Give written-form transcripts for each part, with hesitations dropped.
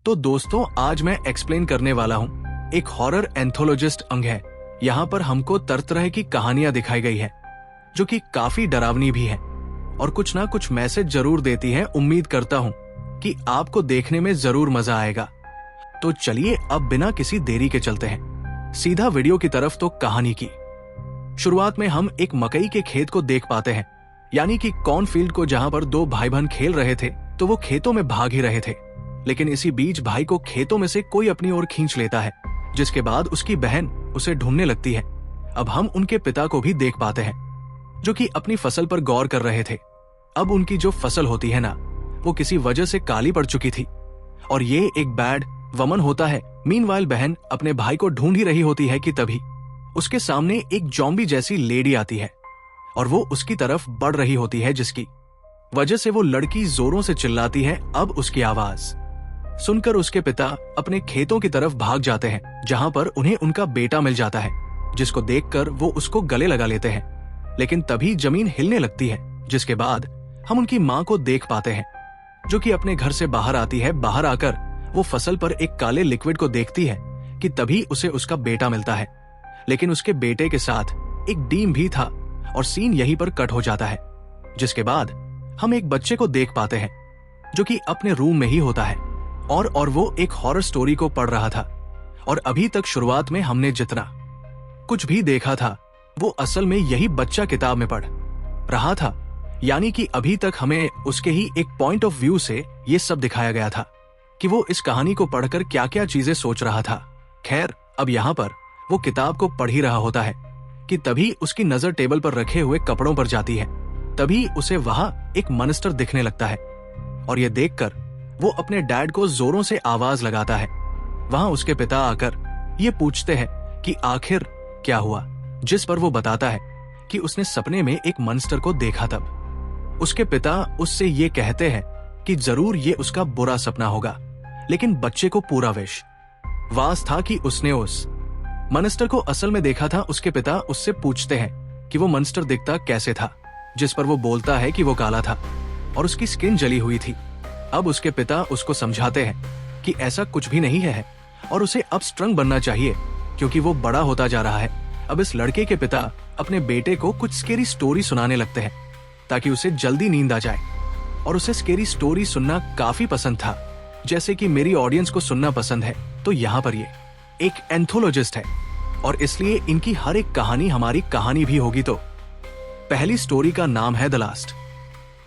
तो दोस्तों आज मैं एक्सप्लेन करने वाला हूँ एक हॉरर एंथोलॉजिस्ट अंग है। यहाँ पर हमको तरह तरह की कहानियां दिखाई गई है जो कि काफी डरावनी भी है और कुछ ना कुछ मैसेज जरूर देती है। उम्मीद करता हूँ कि आपको देखने में जरूर मजा आएगा। तो चलिए अब बिना किसी देरी के चलते हैं सीधा वीडियो की तरफ। तो कहानी की शुरुआत में हम एक मकई के खेत को देख पाते हैं, यानी कि कॉर्नफील्ड को, जहां पर दो भाई बहन खेल रहे थे तो वो खेतों में भाग ही रहे थे। लेकिन इसी बीच भाई को खेतों में से कोई अपनी ओर खींच लेता है, जिसके बाद उसकी बहन उसे ढूंढने लगती है। अब हम उनके पिता को भी देख पाते हैं जो कि अपनी फसल पर गौर कर रहे थे। अब उनकी जो फसल होती है ना, वो किसी वजह से काली पड़ चुकी थी और ये एक बैड वमन होता है। मीनवाइल बहन अपने भाई को ढूंढ ही रही होती है कि तभी उसके सामने एक जॉम्बी जैसी लेडी आती है और वो उसकी तरफ बढ़ रही होती है, जिसकी वजह से वो लड़की जोरों से चिल्लाती है। अब उसकी आवाज सुनकर उसके पिता अपने खेतों की तरफ भाग जाते हैं, जहां पर उन्हें उनका बेटा मिल जाता है, जिसको देखकर वो उसको गले लगा लेते हैं। लेकिन तभी जमीन हिलने लगती है, जिसके बाद हम उनकी मां को देख पाते हैं जो कि अपने घर से बाहर आती है। बाहर आकर वो फसल पर एक काले लिक्विड को देखती है कि तभी उसे उसका बेटा मिलता है। लेकिन उसके बेटे के साथ एक डीम भी था और सीन यहीं पर कट हो जाता है। जिसके बाद हम एक बच्चे को देख पाते हैं जो कि अपने रूम में ही होता है और वो एक हॉरर स्टोरी को पढ़ रहा था। और अभी तक शुरुआत में हमने जितना कुछ भी देखा था वो असल में यही बच्चा किताब में पढ़ रहा था, यानी कि अभी तक हमें उसके ही एक पॉइंट ऑफ व्यू से ये सब दिखाया गया था कि वो इस कहानी को पढ़कर क्या क्या चीजें सोच रहा था। खैर, अब यहाँ पर वो किताब को पढ़ ही रहा होता है कि तभी उसकी नजर टेबल पर रखे हुए कपड़ों पर जाती है। तभी उसे वहां एक मॉन्स्टर दिखने लगता है और ये देखकर वो अपने डैड को जोरों से आवाज लगाता है। वहां उसके पिता आकर ये पूछते हैं कि आखिर क्या हुआ, जिस पर वो बताता है कि उसने सपने में एक मॉन्स्टर को देखा। तब उसके पिता उससे ये कहते हैं कि जरूर ये उसका बुरा सपना होगा, लेकिन बच्चे को पूरा विश्वास था कि उसने उस मॉन्स्टर को असल में देखा था। उसके पिता उससे पूछते हैं कि वो मॉन्स्टर दिखता कैसे था, जिस पर वो बोलता है कि वो काला था और उसकी स्किन जली हुई थी। अब उसके पिता उसको समझाते हैं कि ऐसा कुछ भी नहीं है और उसे अब स्ट्रॉन्ग बनना चाहिए क्योंकि वो बड़ा होता जा रहा है। अब इस लड़के के पिता अपने बेटे को कुछ स्केरी स्टोरी सुनाने लगते हैं ताकि उसे जल्दी नींद आ जाए। और उसे स्केरी स्टोरी सुनना काफी पसंद था, जैसे कि मेरी ऑडियंस को सुनना पसंद है। तो यहाँ पर ये एक एंथोलॉजिस्ट है और इसलिए इनकी हर एक कहानी हमारी कहानी भी होगी। तो पहली स्टोरी का नाम है द लास्ट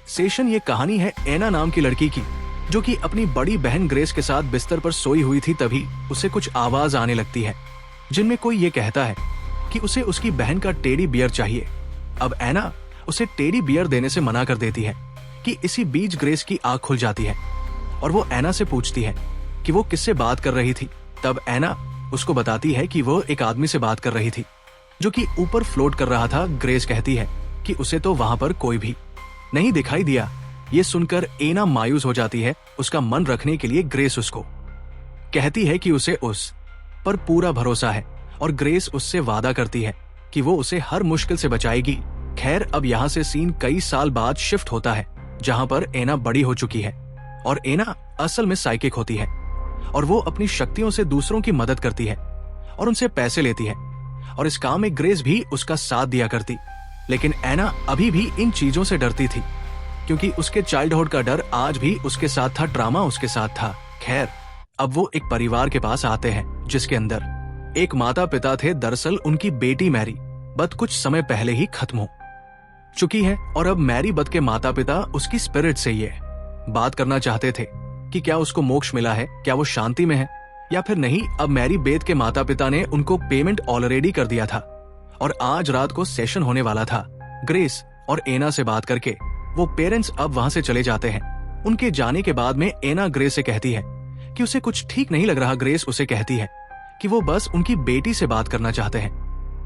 सेशन। ये कहानी है एना नाम की लड़की की जो कि अपनी बड़ी बहन ग्रेस के साथ बिस्तर पर सोई हुई थी। तभी उसे कुछ आवाज आने लगती है जिनमें कोई ये कहता है कि उसे उसकी बहन का टेडी बियर चाहिए। अब एना उसे टेडी बियर देने से मना कर देती है कि इसी बीच ग्रेस की आंख खुल जाती है और वो एना से पूछती है कि वो किससे बात कर रही थी। तब एना उसको बताती है कि वो एक आदमी से बात कर रही थी जो कि ऊपर फ्लोट कर रहा था। ग्रेस कहती है कि उसे तो वहां पर कोई भी नहीं दिखाई दिया। ये सुनकर एना मायूस हो जाती है। उसका मन रखने के लिए ग्रेस उसको कहती है कि उसे उस पर पूरा भरोसा है और ग्रेस उससे वादा करती है कि वो उसे हर मुश्किल से बचाएगी। खैर, अब यहाँ से सीन कई साल बाद शिफ्ट होता है जहां पर एना बड़ी हो चुकी है और एना असल में साइकिक होती है और वो अपनी शक्तियों से दूसरों की मदद करती है और उनसे पैसे लेती है और इस काम में ग्रेस भी उसका साथ दिया करती। लेकिन एना अभी भी इन चीजों से डरती थी क्योंकि उसके चाइल्डहुड का डर आज भी उसके साथ था, ट्रामा उसके साथ था। खैर, अब वो एक परिवार के पास आते हैं जिसके अंदर एक माता पिता थे। दरअसल उनकी बेटी मैरी बथ कुछ समय पहले ही खत्म हो चुकी है और अब मैरी बथ के माता पिता उसकी स्पिरिट से ये बात करना चाहते थे कि क्या उसको मोक्ष मिला है, क्या वो शांति में है या फिर नहीं। अब मैरी बेथ के माता पिता ने उनको पेमेंट ऑलरेडी कर दिया था और आज रात को सेशन होने वाला था। ग्रेस और एना से बात करके वो पेरेंट्स अब वहां से चले जाते हैं। उनके जाने के बाद में एना ग्रेस से कहती है कि उसे कुछ ठीक नहीं लग रहा। ग्रेस उसे कहती है कि वो बस उनकी बेटी से बात करना चाहते हैं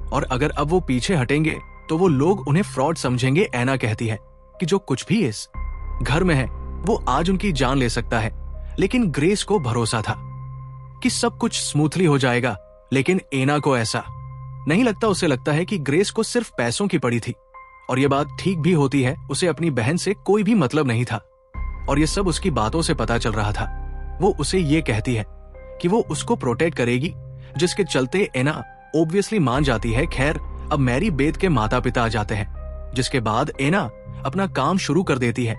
और अगर अब वो पीछे हटेंगे तो वो लोग उन्हें फ्रॉड समझेंगे। एना कहती है कि जो कुछ भी इस घर में है वो आज उनकी जान ले सकता है। लेकिन ग्रेस को भरोसा था कि सब कुछ स्मूथली हो जाएगा, लेकिन एना को ऐसा नहीं लगता। उसे लगता है कि ग्रेस को सिर्फ पैसों की पड़ी थी और ये बात ठीक भी होती है। उसे अपनी बहन से कोई भी मतलब नहीं था और ये सब उसकी बातों से पता चल रहा था। वो उसे ये कहती है कि वो उसको प्रोटेक्ट करेगी, जिसके चलते एना ऑब्वियसली मान जाती है। खैर, अब मैरी बेथ के माता पिता आ जाते हैं, जिसके बाद एना अपना काम शुरू कर देती है।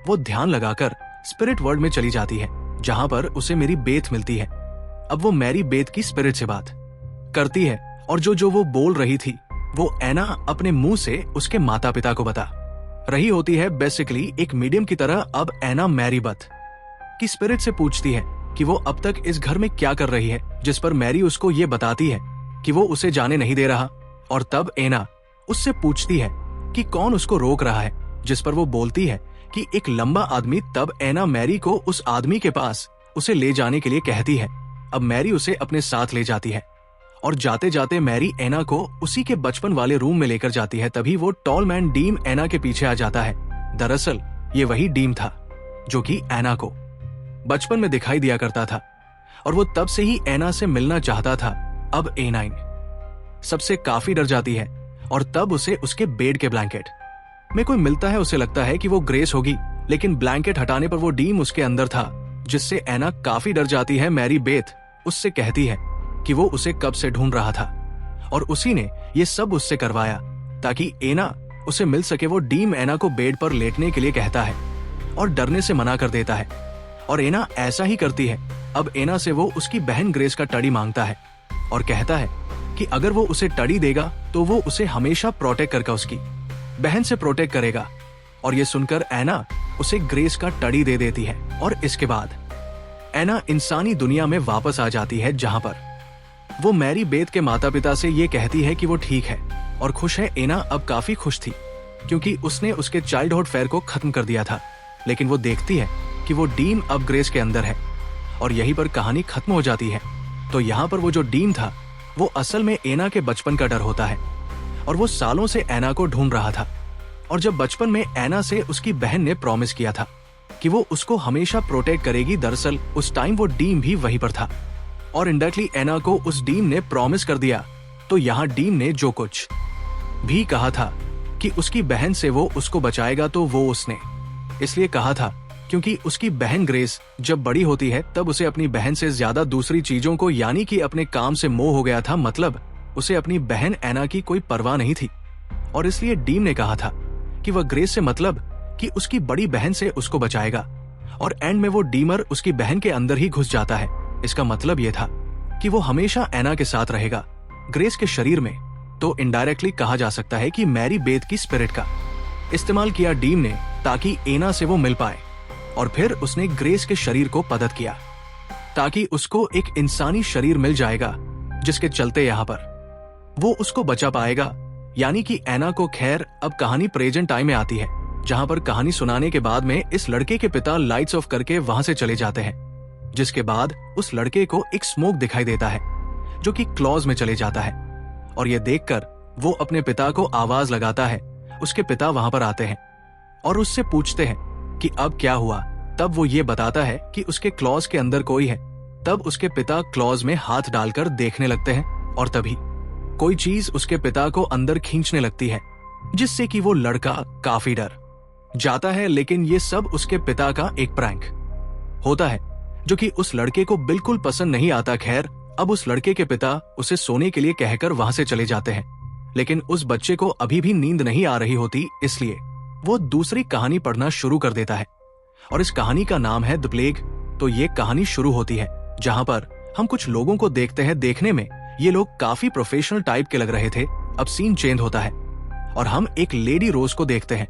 वो ध्यान लगाकर स्पिरिट वर्ल्ड में चली जाती है, जहां पर उसे मेरी बेथ मिलती है। अब वो मैरी बेथ की स्पिरिट से बात करती है और जो वो बोल रही थी वो एना अपने मुंह से उसके माता पिता को बता रही होती है। बेसिकली एक मीडियम की तरह अब एना मैरी बेथ की स्पिरिट से पूछती है कि वो अब तक इस घर में क्या कर रही है, जिस पर मैरी उसको ये बताती है कि वो उसे जाने नहीं दे रहा। और तब एना उससे पूछती है कि कौन उसको रोक रहा है, जिस पर वो बोलती है कि एक लंबा आदमी। तब एना मैरी को उस आदमी के पास उसे ले जाने के लिए कहती है। अब मैरी उसे अपने साथ ले जाती है और जाते जाते मैरी एना को उसी के बचपन वाले रूम में लेकर जाती है। तभी वो टॉल मैन डीम एना के पीछे आ जाता है। दरअसल ये वही डीम था जो कि एना को बचपन में दिखाई दिया करता था और वो तब से ही एना से मिलना चाहता था। अब A9 सबसे काफी डर जाती है और तब उसे उसके बेड के ब्लैंकेट में कोई मिलता है। उसे लगता है कि वो ग्रेस होगी, लेकिन ब्लैंकेट हटाने पर वो डीम उसके अंदर था, जिससे एना काफी डर जाती है। मैरी बेथ उससे कहती है कि वो उसे कब से ढूंढ रहा था और उसी ने ये सब उससे करवाया ताकि एना उसे मिल सके। वो डीम एना को बेड पर लेटने के लिए कहता है और डरने से मना कर देता है और एना ऐसा ही करती है। अब एना से वो उसकी बहन ग्रेस का टडी मांगता है और कहता है कि अगर वो उसे टडी देगा तो वो उसे हमेशा प्रोटेक्ट करके उसकी बहन से प्रोटेक्ट करेगा। और ये सुनकर एना उसे ग्रेस का टडी दे देती है और इसके बाद एना इंसानी दुनिया में वापस आ जाती है, जहां पर वो मैरी बेथ के माता पिता से ये कहती है कि वो ठीक है और खुश है। एना अब काफी खुश थी क्योंकि उसने उसके चाइल्डहुड फेयर को खत्म कर दिया था, लेकिन वो देखती है कि वो डीम अब ग्रेस के अंदर है और यहीं पर कहानी खत्म हो जाती है। तो यहाँ पर वो जो डीम था वो असल में एना के बचपन का डर होता है और वो सालों से एना को ढूंढ रहा था। और जब बचपन में एना से उसकी बहन ने प्रॉमिस किया था कि वो उसको हमेशा प्रोटेक्ट करेगी, दरअसल उस टाइम वो डीम भी वहीं पर था और इनडायरेक्टली एना को उस डीम ने प्रॉमिस कर दिया। तो यहाँ डीम ने जो कुछ भी कहा था कि उसकी बहन से वो उसको बचाएगा, तो वो उसने इसलिए कहा था क्योंकि उसकी बहन ग्रेस जब बड़ी होती है तब उसे अपनी बहन से ज्यादा दूसरी चीजों को यानी कि अपने काम से मोह हो गया था। मतलब उसे अपनी बहन एना की कोई परवाह नहीं थी और इसलिए डीम ने कहा था कि वह ग्रेस से मतलब कि उसकी बड़ी बहन से उसको बचाएगा। और एंड में वो डीमर उसकी बहन के अंदर ही घुस जाता है। इसका मतलब ये था कि वो हमेशा एना के साथ रहेगा ग्रेस के शरीर में। तो इनडायरेक्टली कहा जा सकता है कि मैरी बेथ की स्पिरिट का इस्तेमाल किया डीम ने ताकि एना से वो मिल पाए और फिर उसने ग्रेस के शरीर को पदत किया ताकि उसको एक इंसानी शरीर मिल जाएगा, जिसके चलते यहाँ पर वो उसको बचा पाएगा यानी कि एना को। खैर, अब कहानी प्रेजेंट टाइम में आती है, जहां पर कहानी सुनाने के बाद में इस लड़के के पिता लाइट्स ऑफ करके वहां से चले जाते हैं, जिसके बाद उस लड़के को एक स्मोक दिखाई देता है जो कि क्लॉज में चले जाता है और ये देखकर वो अपने पिता को आवाज लगाता है। उसके पिता वहां पर आते हैं और उससे पूछते हैं कि अब क्या हुआ। तब वो ये बताता है कि उसके क्लॉज के अंदर कोई है। तब उसके पिता क्लॉज में हाथ डालकर देखने लगते हैं और तभी कोई चीज उसके पिता को अंदर खींचने लगती है, जिससे कि वो लड़का काफी डर जाता है। लेकिन ये सब उसके पिता का एक प्रैंक होता है जो कि उस लड़के को बिल्कुल पसंद नहीं आता। खैर, अब उस लड़के के पिता उसे सोने के लिए कहकर वहां से चले जाते हैं, लेकिन उस बच्चे को अभी भी नींद नहीं आ रही होती, इसलिए वो दूसरी कहानी पढ़ना शुरू कर देता है और इस कहानी का नाम है द प्लेग। तो ये कहानी शुरू होती है जहां पर हम कुछ लोगों को देखते हैं। देखने में ये लोग काफी प्रोफेशनल टाइप के लग रहे थे। अब सीन चेंज होता है और हम एक लेडी रोज को देखते हैं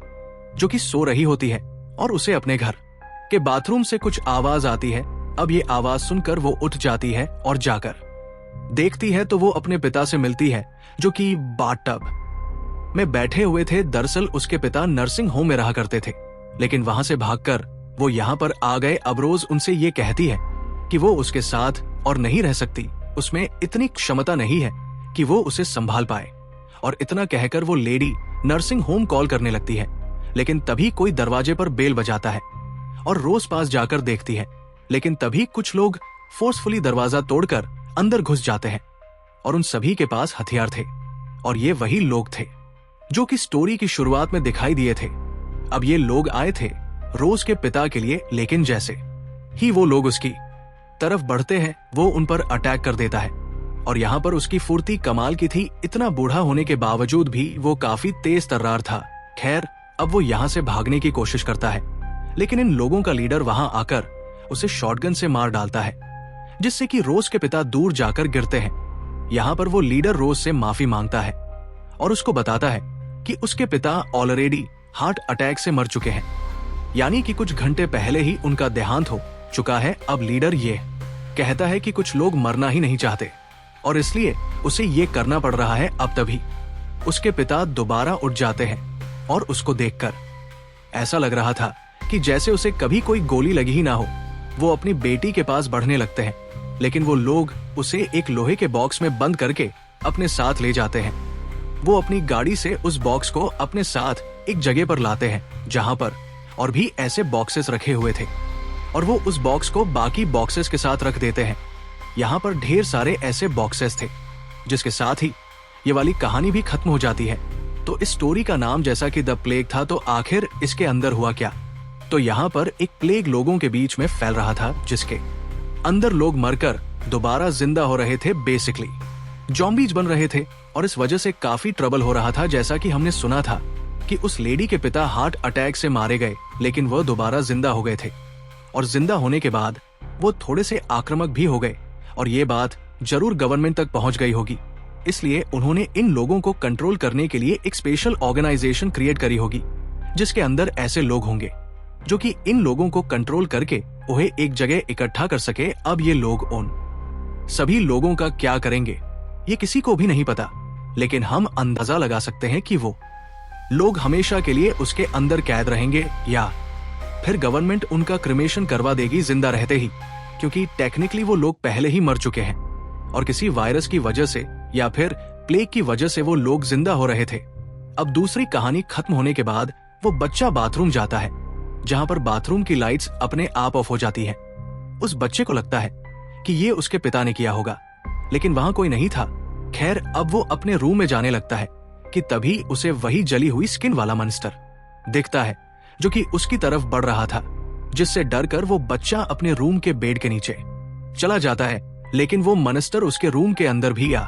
जो कि सो रही होती है और उसे अपने घर के बाथरूम से कुछ आवाज आती है। अब ये आवाज सुनकर वो उठ जाती है और जाकर देखती है तो वो अपने पिता से मिलती है जो कि बाथटब में बैठे हुए थे। दरअसल उसके पिता नर्सिंग होम में रहा करते थे, लेकिन वहां से भागकर वो यहाँ पर आ गए। अब रोज उनसे ये कहती है कि वो उसके साथ और नहीं रह सकती, उसमें इतनी क्षमता नहीं है कि वो उसे संभाल पाए। और इतना कहकर वो लेडी नर्सिंग होम कॉल करने लगती है, लेकिन तभी कोई दरवाजे पर बेल बजाता है और रोज पास जाकर देखती है, लेकिन तभी कुछ लोग फोर्सफुली दरवाजा तोड़कर अंदर घुस जाते हैं और उन सभी के पास हथियार थे और ये वही लोग थे जो कि स्टोरी की शुरुआत में दिखाई दिए थे। अब ये लोग आए थे रोज के पिता के लिए, लेकिन जैसे ही वो लोग उसकी तरफ बढ़ते हैं वो उन पर अटैक कर देता है। और यहाँ पर उसकी फुर्ती कमाल की थी, इतना बूढ़ा होने के बावजूद भी वो काफी तेज तर्रार था। खैर, अब वो यहाँ से भागने की कोशिश करता है, लेकिन इन लोगों का लीडर वहां आकर उसे शॉटगन से मार डालता है, जिससे कि रोज के पिता दूर जाकर गिरते हैं। यहाँ पर वो लीडर रोज से माफी मांगता है और उसको बताता है कि उसके पिता ऑलरेडी हार्ट अटैक से मर चुके हैं, यानी कि कुछ घंटे पहले ही उनका देहांत हो चुका है। अब लीडर ये कहता है कि कुछ लोग मरना ही नहीं चाहते और इसलिए उसे ये करना पड़ रहा है। अब तभी उसके पिता दोबारा उठ जाते हैं और उसको देखकर ऐसा लग रहा था कि जैसे उसे कभी कोई गोली लगी ही ना हो। वो अपनी बेटी के पास बढ़ने लगते हैं, लेकिन वो लोग उसे एक लोहे के बॉक्स में बंद करके अपने साथ ले जाते हैं। वो अपनी गाड़ी से उस बॉक्स को अपने साथ एक जगह पर लाते हैं जहां पर और भी ऐसे बॉक्सेस रखे हुए थे, और वो उस बॉक्स को बाकी बॉक्सेस के साथ रख देते हैं। यहाँ पर ढेर सारे ऐसे बॉक्सेस थे, जिसके साथ ही ये वाली कहानी भी खत्म हो जाती है। तो इस स्टोरी का नाम जैसा कि द प्लेग था, तो आखिर इसके अंदर हुआ क्या? तो यहाँ पर एक प्लेग लोगों के बीच में फैल रहा था, जिसके अंदर लोग मरकर दोबारा जिंदा हो रहे थे, बेसिकली जॉम्बीज बन रहे थे। और इस वजह से काफी ट्रबल हो रहा था। जैसा कि हमने सुना था कि उस लेडी के पिता हार्ट अटैक से मारे गए, लेकिन वह दोबारा जिंदा हो गए थे, और जिंदा होने के बाद वो थोड़े से आक्रामक भी हो गए, और ये बात जरूर गवर्नमेंट तक पहुंच गई होगी। इसलिए उन्होंने इन लोगों को कंट्रोल करने के लिए एक स्पेशल ऑर्गेनाइजेशन क्रिएट करी होगी, जिसके अंदर ऐसे लोग होंगे जो कि इन लोगों को कंट्रोल करके उन्हें एक जगह इकट्ठा कर सके। अब ये लोग उन सभी लोगों का क्या करेंगे ये किसी को भी नहीं पता, लेकिन हम अंदाजा लगा सकते हैं कि वो लोग हमेशा के लिए उसके अंदर कैद रहेंगे, या फिर गवर्नमेंट उनका क्रिमेशन करवा देगी जिंदा रहते ही, क्योंकि टेक्निकली वो लोग पहले ही मर चुके हैं और किसी वायरस की वजह से या फिर प्लेग की वजह से वो लोग जिंदा हो रहे थे। अब दूसरी कहानी खत्म होने के बाद वो बच्चा बाथरूम जाता है, जहां पर बाथरूम की लाइट्स अपने आप ऑफ हो जाती हैं। उस बच्चे को लगता है कि ये उसके पिता ने किया होगा, लेकिन वहां कोई नहीं था। खैर, अब वो अपने रूम में जाने लगता है कि तभी उसे वही जली हुई स्किन वाला मॉन्स्टर दिखता है, जो कि उसकी तरफ बढ़ रहा था, जिससे डरकर वो बच्चा अपने रूम के बेड के नीचे चला जाता है। लेकिन वो मॉन्स्टर उसके रूम के अंदर भी आ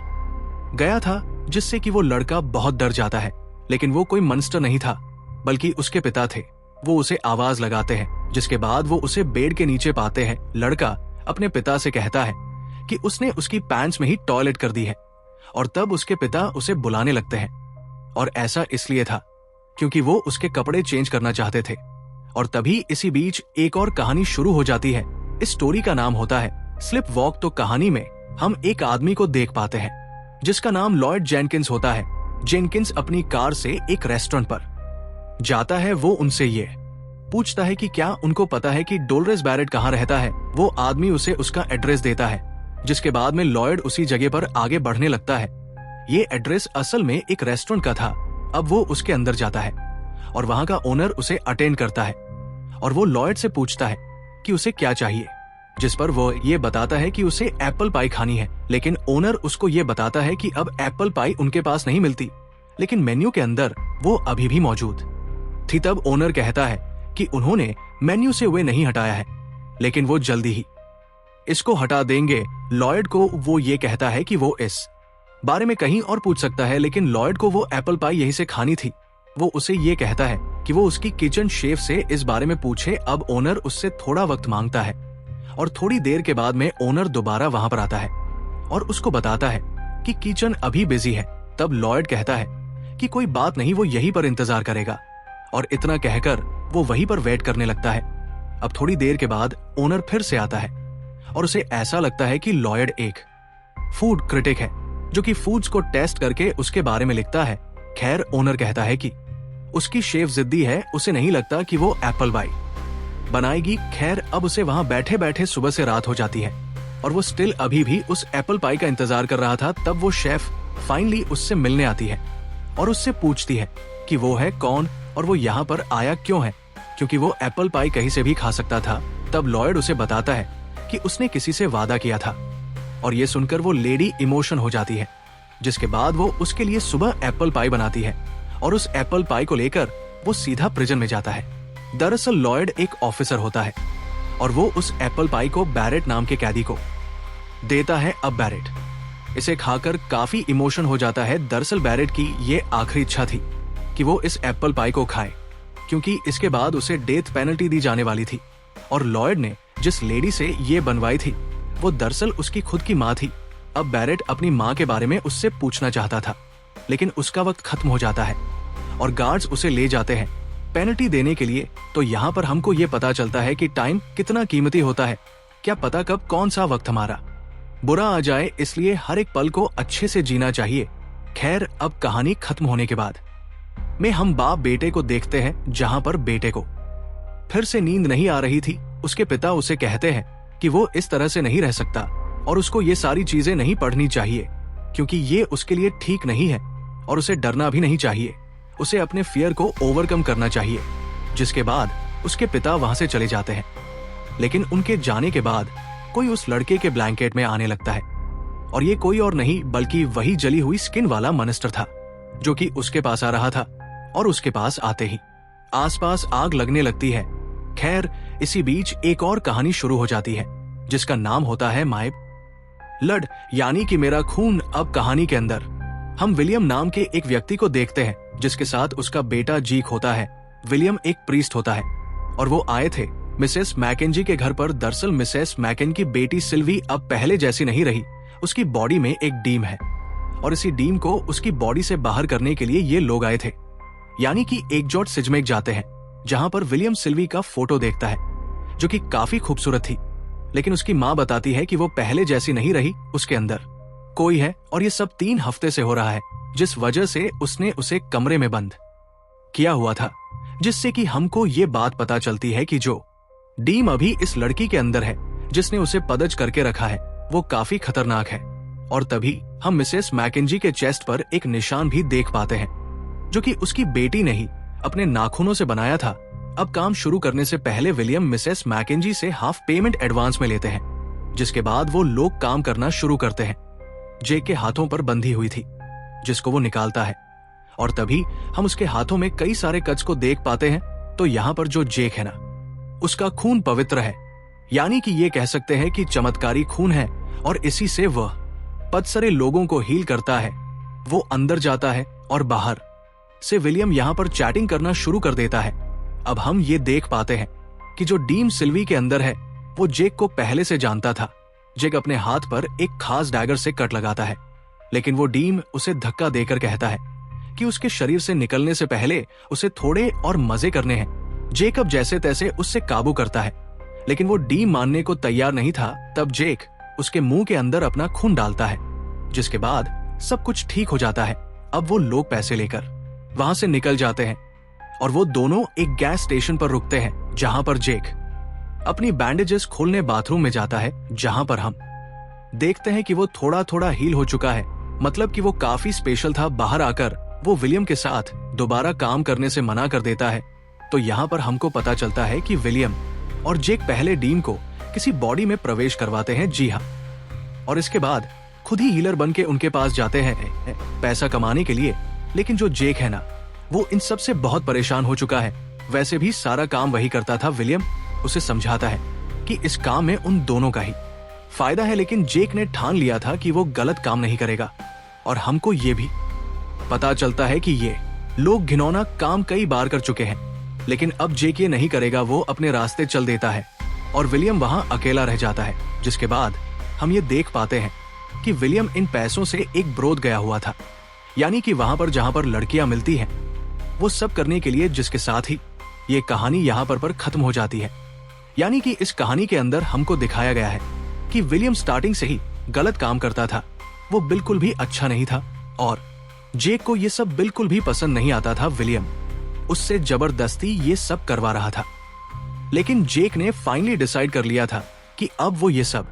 गया था, जिससे कि वो लड़का बहुत डर जाता है। लेकिन वो कोई मॉन्स्टर नहीं था, बल्कि उसके पिता थे। वो उसे आवाज लगाते हैं, जिसके बाद वो उसे बेड के नीचे पाते हैं। लड़का अपने पिता से कहता है कि उसने उसकी पैंट्स में ही टॉयलेट कर दी है, और तब उसके पिता उसे बुलाने लगते हैं। और ऐसा इसलिए था क्योंकि वो उसके कपड़े चेंज करना चाहते थे। और तभी इसी बीच एक और कहानी शुरू हो जाती है। इस स्टोरी का नाम होता है स्लिप वॉक। तो कहानी में हम एक आदमी को देख पाते हैं जिसका नाम लॉयड जेनकिंस होता है। जेनकिंस अपनी कार से एक रेस्टोरेंट पर जाता है। वो उनसे ये पूछता है कि क्या उनको पता है कि डोल्रेस बैरेट कहाँ रहता है। वो आदमी उसे उसका एड्रेस देता है, जिसके बाद में लॉयड उसी जगह पर आगे बढ़ने लगता है। ये एड्रेस असल में एक रेस्टोरेंट का था। अब वो उसके अंदर जाता है और वहां का ओनर उसे अटेंड करता है, और वो लॉयड से पूछता है कि उसे क्या चाहिए, जिस पर वो ये बताता है कि उसे एप्पल पाई खानी है। लेकिन ओनर उसको ये बताता है कि अब एप्पल पाई उनके पास नहीं मिलती, लेकिन मेन्यू के अंदर वो अभी भी मौजूद थी। तब ओनर कहता है कि उन्होंने मेन्यू से वे नहीं हटाया है, लेकिन वो जल्दी ही इसको हटा देंगे। लॉयड को वो ये कहता है कि वो इस बारे में कहीं और पूछ सकता है, लेकिन लॉयड को वो एप्पल पाई यहीं से खानी थी। वो उसे ये कहता है कि वो उसकी किचन शेफ से इस बारे में पूछे। अब ओनर उससे थोड़ा वक्त मांगता है, और थोड़ी देर के बाद में ओनर दोबारा वहां पर आता है और उसको बताता है कि किचन अभी बिजी है। तब लॉयड कहता है कि कोई बात नहीं, वो यहीं पर इंतजार करेगा, और इतना कहकर वो वहीं पर वेट करने लगता है। अब थोड़ी देर के बाद ओनर फिर से आता है, और उसे ऐसा लगता है कि लॉयड एक फूड क्रिटिक है, जो कि फूड्स को टेस्ट करके उसके बारे में लिखता है। खैर, ओनर कहता है कि उसकी शेफ जिद्दी है, उसे नहीं लगता कि वो एप्पल पाई बनाएगी। खैर, अब उसे वहां बैठे बैठे सुबह से रात हो जाती है, और वो स्टिल अभी भी उस एप्पल पाई का इंतजार कर रहा था। तब वो शेफ फाइनली उससे मिलने आती है और उससे पूछती है कि वो है कौन और वो यहाँ पर आया क्यों है, क्योंकि वो एप्पल पाई कहीं से भी खा सकता था। तब लॉयड उसे बताता है कि उसने किसी से वादा किया था, और ये सुनकर वो लेडी इमोशन हो जाती है, जिसके बाद वो उसके लिए सुबह एप्पल पाई बनाती है, और उस एप्पल पाई को लेकर वो सीधा प्रिजन में जाता है। दरअसल लॉयड एक ऑफिसर होता है, और वो उस एप्पल पाई को बैरेट नाम के कैदी को देता है। अब बैरेट इसे खाकर काफी इमोशन हो जाता है। दरअसल बैरेट की ये आखिरी इच्छा थी कि वो इस एप्पल पाई को खाए, क्योंकि इसके बाद उसे डेथ पेनल्टी दी जाने वाली थी। और लॉयड ने जिस लेडी से ये बनवाई थी वो दरअसल उसकी खुद की माँ थी। अब बैरेट अपनी माँ के बारे में उससे पूछना चाहता था, लेकिन उसका वक्त खत्म हो जाता है और गार्ड्स उसे ले जाते हैं पेनल्टी देने के लिए। तो यहाँ पर हमको ये पता चलता है कि टाइम कितना कीमती होता है। क्या पता कब कौन सा वक्त हमारा बुरा आ जाए, इसलिए हर एक पल को अच्छे से जीना चाहिए। खैर, अब कहानी खत्म होने के बाद में हम बाप बेटे को देखते हैं, जहां पर बेटे को फिर से नींद नहीं आ रही थी। उसके पिता उसे कहते हैं कि वो इस तरह से नहीं रह सकता और उसको ये सारी चीजें नहीं पढ़नी चाहिए, क्योंकि ये उसके लिए ठीक नहीं है और उसे डरना भी नहीं चाहिए। उसे अपने फियर को ओवरकम करना चाहिए। जिसके बाद उसके पिता वहां से चले जाते हैं, लेकिन उनके जाने के बाद कोई उस लड़के के ब्लैंकेट में आने लगता है और ये कोई और नहीं बल्कि वही जली हुई स्किन वाला मॉन्स्टर था, जो कि उसके पास आ रहा था। और उसके पास आते ही आसपास आग लगने लगती है। खैर, इसी बीच एक और कहानी शुरू हो जाती है, जिसका नाम होता है माय ब्लड, यानी कि मेरा खून। अब कहानी के अंदर हम विलियम नाम के एक व्यक्ति को देखते हैं, जिसके साथ उसका बेटा जीक होता है। विलियम एक प्रीस्ट होता है और वो आए थे मिसेस मैकेंजी के घर पर। दरअसल मिसेस मैकेन की बेटी सिल्वी अब पहले जैसी नहीं रही। उसकी बॉडी में एक डीम है और इसी डीम को उसकी बॉडी से बाहर करने के लिए ये लोग आए थे, यानी कि एकजॉट सिजमेक जाते हैं, जहां पर विलियम सिल्वी का फोटो देखता है, जो कि काफी खूबसूरत थी। लेकिन उसकी माँ बताती है कि वो पहले जैसी नहीं रही, उसके अंदर कोई है और ये सब 3 हफ्ते से हो रहा है, जिस वजह से उसने उसे कमरे में बंद किया हुआ था। जिससे कि हमको ये बात पता चलती है कि जो डीम अभी इस लड़की के अंदर है, जिसने उसे पदच करके रखा है, वो काफी खतरनाक है। और तभी हम मिसेस मैकेंजी के चेस्ट पर एक निशान भी देख पाते हैं, जो कि उसकी बेटी ने ही अपने नाखूनों से बनाया था। अब काम शुरू करने से पहले विलियम मिसेस मैकेंजी से हाफ पेमेंट एडवांस में लेते हैं, जिसके बाद वो लोग काम करना शुरू करते हैं। जेक के हाथों पर बंधी हुई थी, जिसको वो निकालता है और तभी हम उसके हाथों में कई सारे कच को देख पाते हैं। तो यहाँ पर जो जेक है ना, उसका खून पवित्र है, यानी कि ये कह सकते हैं कि चमत्कारी खून है और इसी से वह पदसरे लोगों को हील करता है। वो अंदर जाता है और बाहर से विलियम यहाँ पर चैटिंग करना शुरू कर देता है। अब हम ये देख पाते हैं कि जो डीम सिल्वी के अंदर है वो जेक को पहले से जानता था। जेक अपने हाथ पर एक खास डैगर से कट लगाता है, लेकिन वो डीम उसे धक्का देकर कहता है कि उसके शरीर से निकलने से पहले उसे थोड़े और मजे करने हैं। जेक अब जैसे तैसे उससे काबू करता है, लेकिन वो डीम मानने को तैयार नहीं था। तब जेक उसके मुंह के अंदर अपना खून डालता है, जिसके बाद सब कुछ ठीक हो जाता है। अब वो लोग पैसे लेकर वहां से निकल जाते हैं और वो दोनों एक गैस स्टेशन पर रुकते हैं, जहां पर जेक अपनी बैंडेजेस खोलने बाथरूम में जाता है, जहां पर हम देखते हैं कि वो थोड़ा थोड़ा हील हो चुका है, मतलब कि वो काफी स्पेशल था। बाहर आकर वो विलियम के साथ दोबारा काम करने से मना कर देता है। तो यहाँ पर हमको पता चलता है कि विलियम और जेक पहले डीम को किसी बॉडी में प्रवेश करवाते हैं, जी हाँ, और इसके बाद खुद ही हीलर बन के उनके पास जाते हैं पैसा कमाने के लिए। लेकिन जो जेक है ना, वो इन सब से बहुत परेशान हो चुका है। वैसे भी सारा काम वही करता था। विलियम उसे समझाता है कि इस काम में उन दोनों का ही फायदा है, लेकिन जेक ने ठान लिया था कि वो गलत काम नहीं करेगा। और हमको ये भी पता चलता है कि ये लोग घिनौना काम कई बार कर चुके हैं, लेकिन अब जेक ये नहीं करेगा। वो अपने रास्ते चल देता है और विलियम वहां अकेला रह जाता है। जिसके बाद हम ये देख पाते हैं कि विलियम इन पैसों से एक ब्रोथ गया हुआ था, यानी कि वहां पर जहां पर लड़कियां मिलती हैं, वो सब करने के लिए। जिसके साथ ही ये कहानी यहाँ पर खत्म हो जाती है। यानी कि इस कहानी के अंदर हमको दिखाया गया है कि विलियम स्टार्टिंग से ही गलत काम करता था। वो बिल्कुल भी अच्छा नहीं था और जेक को ये सब बिल्कुल भी पसंद नहीं आता था। विलियम उससे जबरदस्ती ये सब करवा रहा था, लेकिन जेक ने फाइनली डिसाइड कर लिया था कि अब वो ये सब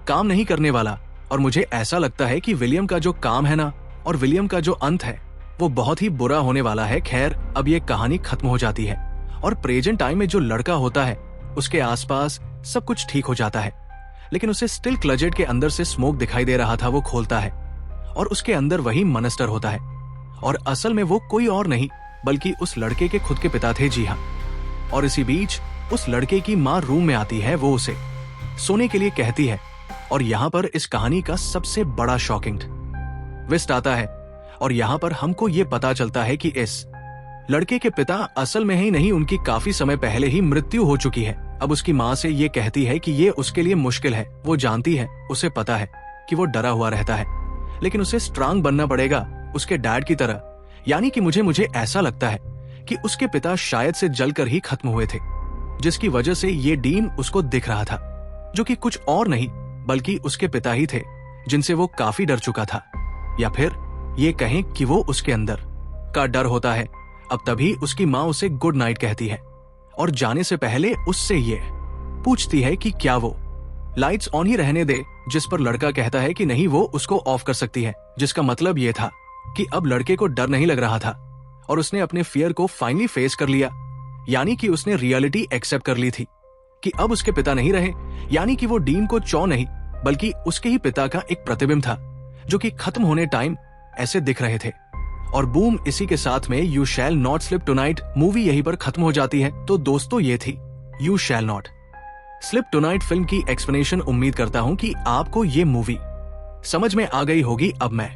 काम नहीं करने वाला। और मुझे ऐसा लगता है कि विलियम का जो काम है ना, और विलियम का जो अंत है, वो बहुत ही बुरा होने वाला है। खैर, अब ये कहानी खत्म हो जाती है और प्रेजेंट टाइम में जो लड़का होता है उसके आसपास सब कुछ ठीक हो जाता है, लेकिन उसे स्टिल क्लोजेट के अंदर से स्मोक दिखाई दे रहा था। वो खोलता है और उसके अंदर वही मॉन्स्टर होता है, और असल में वो कोई और नहीं बल्कि उस लड़के के खुद के पिता थे, जी हाँ। और इसी बीच उस लड़के की माँ रूम में आती है, वो उसे सोने के लिए कहती है। और यहाँ पर इस कहानी का सबसे बड़ा शॉकिंग ट्विस्ट आता है और यहाँ पर हमको ये पता चलता है कि इस लड़के के पिता असल में ही नहीं, उनकी काफी समय पहले ही मृत्यु हो चुकी है। अब उसकी माँ से ये कहती है कि ये उसके लिए मुश्किल है। वो जानती है, उसे पता है कि वो डरा हुआ रहता है, लेकिन उसे स्ट्रांग बनना पड़ेगा उसके डैड की तरह। यानी कि मुझे ऐसा लगता है कि उसके पिता शायद से जलकर ही खत्म हुए थे, जिसकी वजह से ये डीन उसको दिख रहा था, जो कि कुछ और नहीं बल्कि उसके पिता ही थे, जिनसे वो काफी डर चुका था। या फिर ये कहें कि वो उसके अंदर का डर होता है। अब तभी उसकी माँ उसे गुड नाइट कहती है और जाने से पहले उससे ये पूछती है कि क्या वो लाइट्स ऑन ही रहने दे, जिस पर लड़का कहता है कि नहीं, वो उसको ऑफ कर सकती है। जिसका मतलब ये था कि अब लड़के को डर नहीं लग रहा था और उसने अपने फियर को फाइनली फेस कर लिया। यानी कि उसने रियलिटी एक्सेप्ट कर ली थी कि अब उसके पिता नहीं रहे। यानी कि वो डीन को चौ नहीं बल्कि उसके ही पिता का एक प्रतिबिंब था, जो कि खत्म होने टाइम ऐसे दिख रहे थे। और बूम, इसी के साथ में you shall not slip tonight movie यहीं पर खत्म हो जाती है। तो दोस्तों, ये थी you shall not slip tonight film की एक्सप्लेनेशन। उम्मीद करता हूं कि आपको ये मूवी समझ में आ गई होगी। अब मैं